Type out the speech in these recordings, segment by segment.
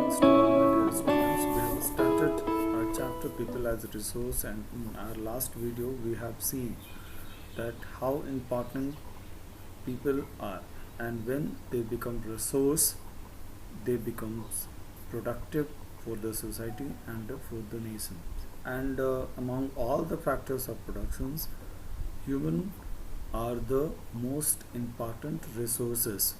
Greetings to all my dear students. We have started our chapter People as a Resource, and in our last video we have seen that how important people are, and when they become resource they become productive for the society and for the nation. And among all the factors of productions, human are the most important resources.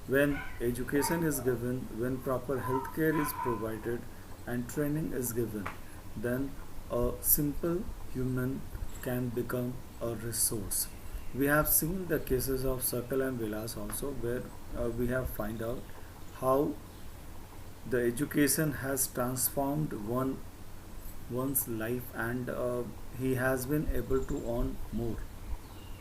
When education is given, when proper healthcare is provided and training is given, then a simple human can become a resource. We have seen the cases of Sakal and Vilas also, where we have find out how the education has transformed one's life, and he has been able to earn more.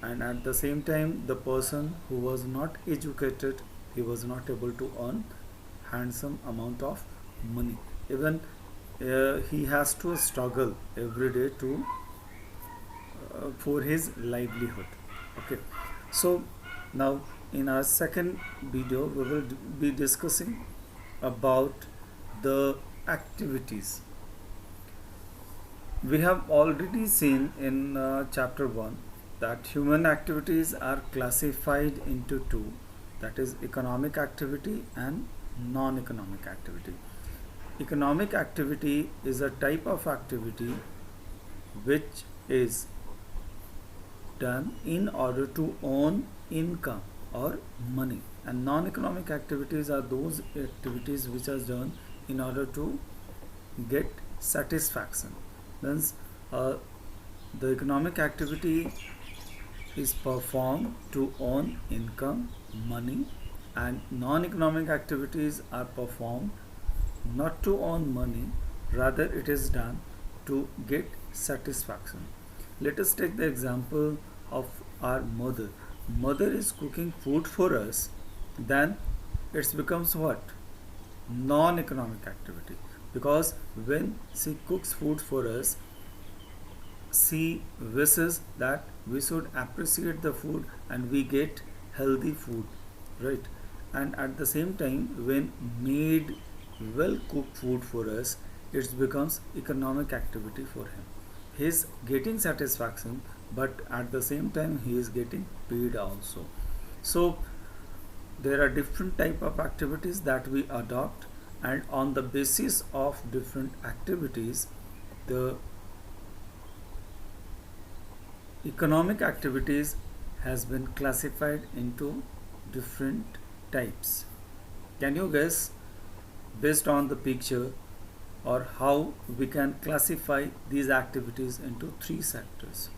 And at the same time, the person who was not educated, he was not able to earn handsome amount of money. Even he has to struggle every day to for his livelihood. Okay, so now in our second video we will be discussing about the activities. We have already seen in chapter 1 that human activities are classified into two, that is economic activity and non-economic activity. Economic activity is a type of activity which is done in order to earn income or money, and non-economic activities are those activities which are done in order to get satisfaction. Means the economic activity is performed to earn income, money, and non-economic activities are performed not to earn money, rather it is done to get satisfaction. Let us take the example of our mother. Mother is cooking food for us, then it becomes what? Non-economic activity, because when she cooks food for us, she wishes that we should appreciate the food and we get healthy food, right? And at the same time, when made well cooked food for us, it becomes economic activity for him. He is getting satisfaction, but at the same time he is getting paid also. So there are different type of activities that we adopt, and on the basis of different activities, the economic activities has been classified into different types. Can you guess based on the picture or how we can classify these activities into three sectors?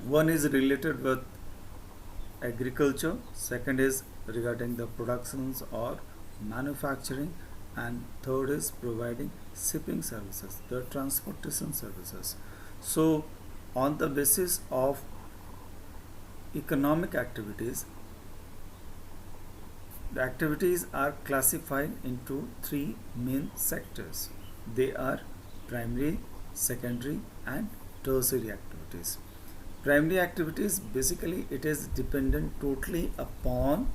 One is related with agriculture, second is regarding the productions or manufacturing, and third is providing shipping services, the transportation services. So on the basis of economic activities, the activities are classified into three main sectors. They are primary, secondary, and tertiary activities. Primary activities, basically it is dependent totally upon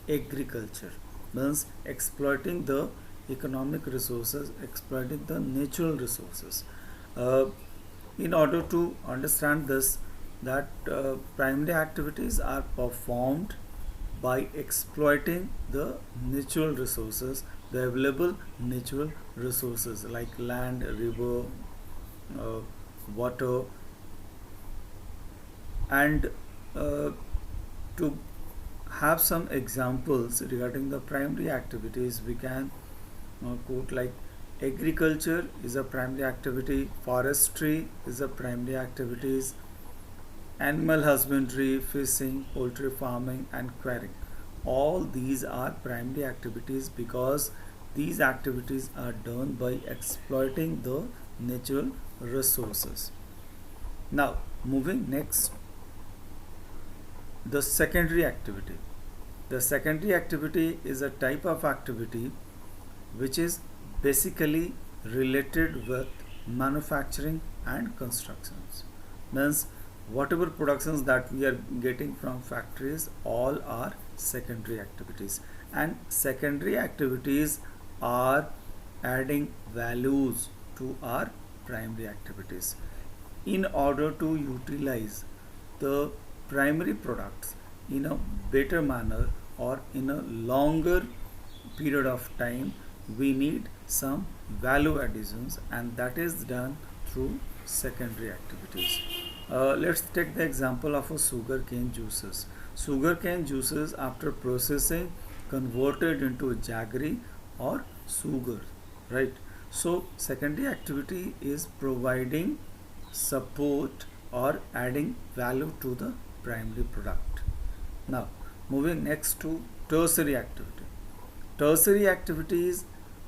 agriculture, means exploiting the economic resources, exploiting the natural resources. In order to understand this, that primary activities are performed by exploiting the natural resources, the available natural resources like land, river, water, and to have some examples regarding the primary activities, we can quote like agriculture is a primary activity, forestry is a primary activities, animal husbandry, fishing, poultry farming, and quarrying. All these are primary activities because these activities are done by exploiting the natural resources. Now moving next, the secondary activity. The secondary activity is a type of activity which is basically related with manufacturing and constructions. Means whatever productions that we are getting from factories, all are secondary activities, and secondary activities are adding values to our primary activities. In order to utilize the primary products in a better manner or in a longer period of time, we need some value additions, and that is done through secondary activities. Let's take the example of a sugarcane juices. Sugarcane juices, after processing, converted into jaggery or sugar, right? So secondary activity is providing support or adding value to the primary product. Now moving next to tertiary activity. Tertiary activities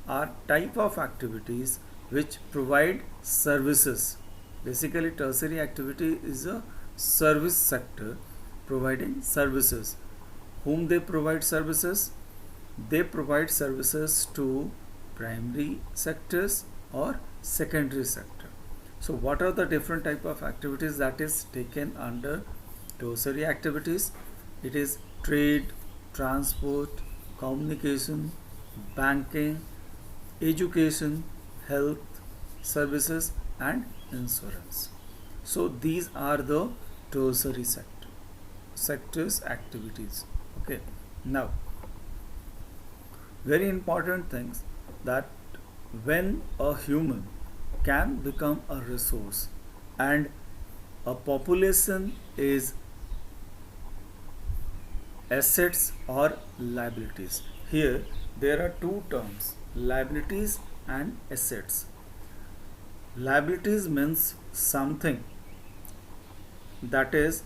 are type of activities which provide services. Basically, tertiary activity is a service sector providing services. Whom they provide services? They provide services to primary sectors or secondary sector. So what are the different type of activities that is taken under tertiary activities? It is trade, transport, communication, banking, education, health services, and insurance. So these are the tertiary sectors activities. Okay. Now, very important things, that when a human can become a resource and a population is assets or liabilities. Here there are two terms, liabilities and assets. Liabilities means something that is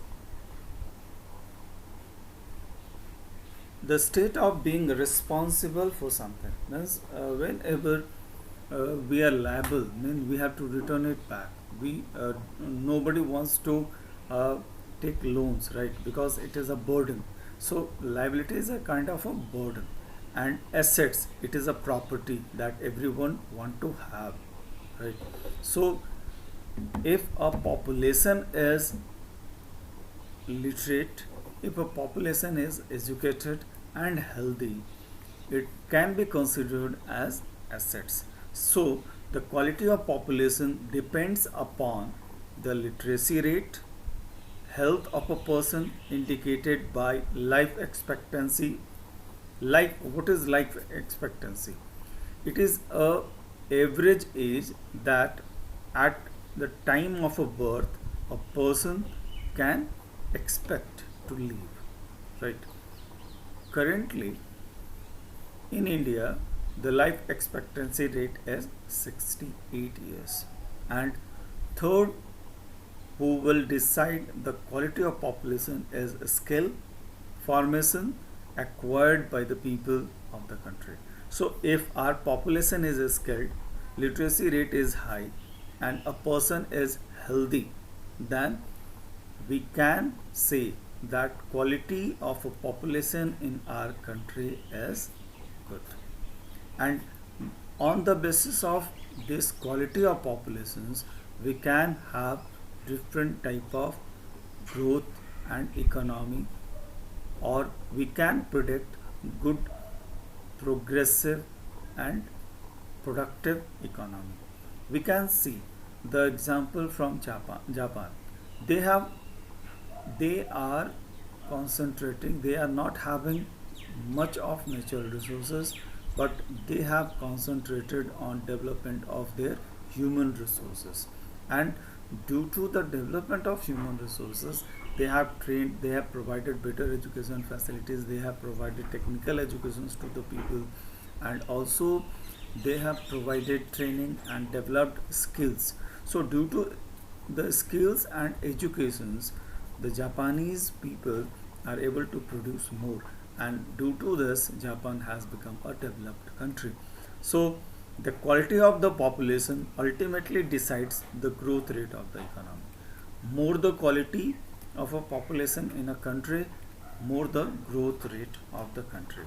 the state of being responsible for something. Means whenever we are liable, means we have to return it back. We nobody wants to take loans, right? Because it is a burden. So liability is a kind of a burden, and assets, it is a property that everyone want to have, right? So if a population is literate, if a population is educated and healthy, it can be considered as assets. So the quality of population depends upon the literacy rate, health of a person indicated by life expectancy. What is life expectancy? It is a average age that at the time of a birth a person can expect to live, right? Currently in India, the life expectancy rate is 68 years, and third who will decide the quality of population is skill formation acquired by the people of the country. So if our population is skilled, literacy rate is high, and a person is healthy, then we can say that quality of a population in our country is good. And on the basis of this quality of populations, we can have different type of growth and economy, or we can predict good, progressive and productive economy. We can see the example from Japan. They have they are concentrating, they are not having much of natural resources, but they have concentrated on development of their human resources. And due to the development of human resources, they have trained, they have provided better education facilities, they have provided technical educations to the people, and also they have provided training and developed skills. So due to the skills and educations, the Japanese people are able to produce more, and due to this Japan has become a developed country. So the quality of the population ultimately decides the growth rate of the economy. More the quality of a population in a country, more the growth rate of the country.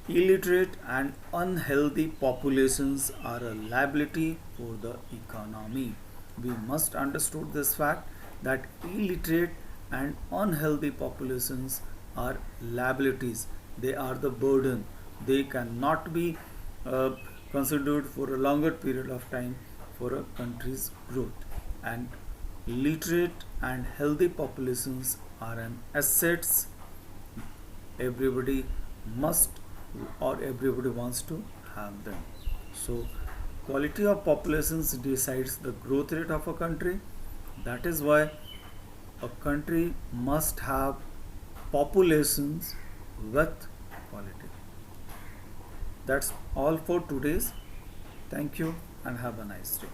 Illiterate and unhealthy populations are a liability for the economy. We must understand this fact, that illiterate and unhealthy populations are liabilities. They are the burden. They cannot be considered for a longer period of time for a country's growth, and literate and healthy populations are an assets everybody must or everybody wants to have them. So quality of populations decides the growth rate of a country. That is why a country must have populations with quality. That's all for today's. Thank you and have a nice day.